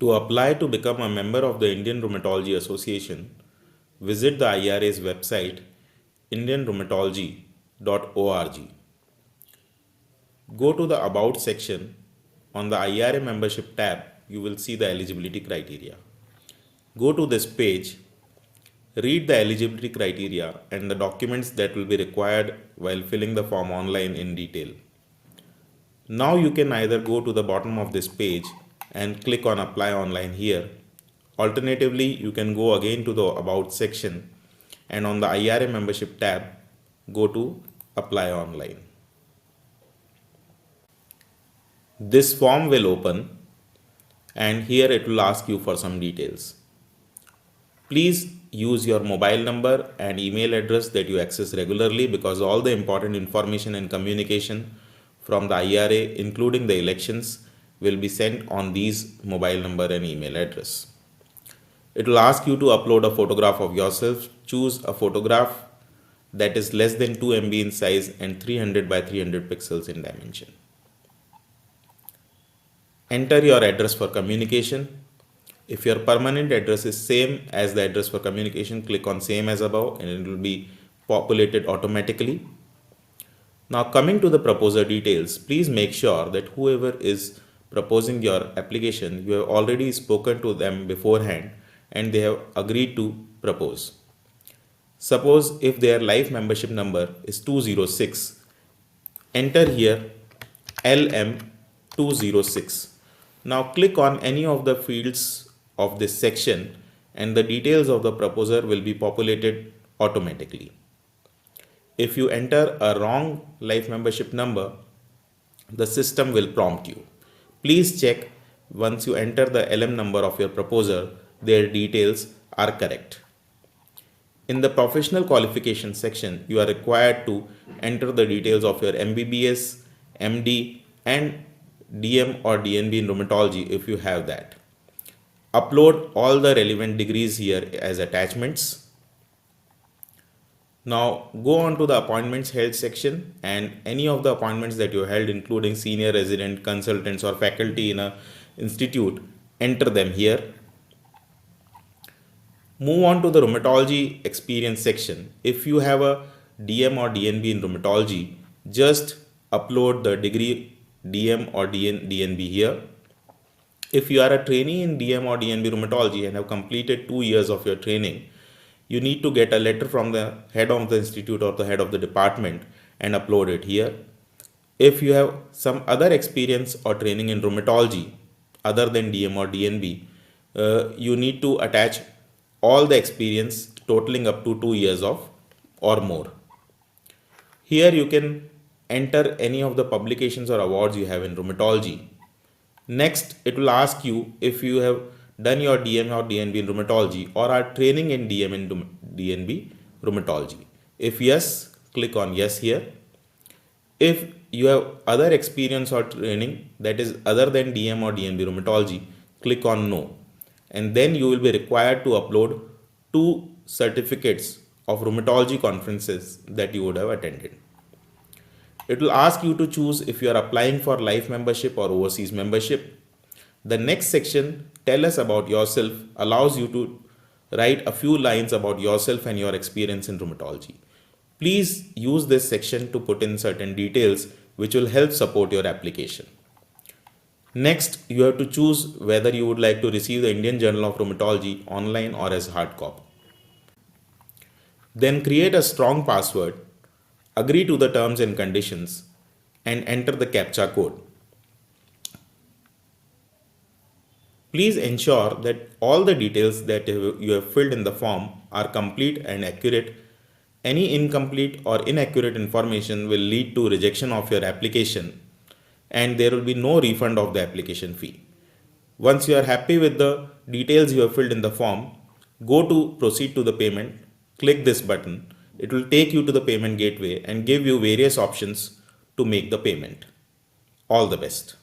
To apply to become a member of the Indian Rheumatology Association, visit the IRA's website indianrheumatology.org. Go to the About section. On the IRA membership tab, you will see the eligibility criteria. Go to this page, read the eligibility criteria and the documents that will be required while filling the form online in detail. Now you can either go to the bottom of this page and click on Apply Online here. Alternatively, you can go again to the About section and on the IRA membership tab, go to Apply Online. This form will open and here it will ask you for some details. Please use your mobile number and email address that you access regularly because all the important information and communication from the IRA, including the elections, will be sent on these mobile number and email address. It will ask you to upload a photograph of yourself. Choose a photograph that is less than 2 MB in size and 300 by 300 pixels in dimension. Enter your address for communication. If your permanent address is same as the address for communication, click on same as above and it will be populated automatically. Now coming to the proposer details, please make sure that whoever is proposing your application, you have already spoken to them beforehand and they have agreed to propose. Suppose if their life membership number is 206, enter here LM206. Now click on any of the fields of this section and the details of the proposer will be populated automatically. If you enter a wrong life membership number, the system will prompt you. Please check once you enter the LM number of your proposer, their details are correct. In the professional qualification section, you are required to enter the details of your MBBS, MD and DM or DNB in rheumatology if you have that. Upload all the relevant degrees here as attachments. Now go on to the appointments held section and any of the appointments that you held, including senior resident, consultants or faculty in a institute, enter them here. Move on to the rheumatology experience section. If you have a DM or DNB in rheumatology, just upload the degree DM or DNB here. If you are a trainee in DM or DNB rheumatology and have completed 2 years of your training, you need to get a letter from the head of the institute or the head of the department and upload it here. If you have some other experience or training in rheumatology other than DM or DNB, you need to attach all the experience totaling up to 2 years of or more. Here you can enter any of the publications or awards you have in rheumatology. Next, it will ask you if you have done your DM or DNB in rheumatology or are training in DM and DNB rheumatology. If yes, click on yes here. If you have other experience or training that is other than DM or DNB rheumatology, click on no. And then you will be required to upload 2 certificates of rheumatology conferences that you would have attended. It will ask you to choose if you are applying for life membership or overseas membership. The next section, tell us about yourself, allows you to write a few lines about yourself and your experience in rheumatology. Please use this section to put in certain details which will help support your application. Next, you have to choose whether you would like to receive the Indian Journal of Rheumatology online or as hard copy. Then create a strong password, agree to the terms and conditions, and enter the CAPTCHA code. Please ensure that all the details that you have filled in the form are complete and accurate. Any incomplete or inaccurate information will lead to rejection of your application and there will be no refund of the application fee. Once you are happy with the details you have filled in the form, go to proceed to the payment, click this button. It will take you to the payment gateway and give you various options to make the payment. All the best.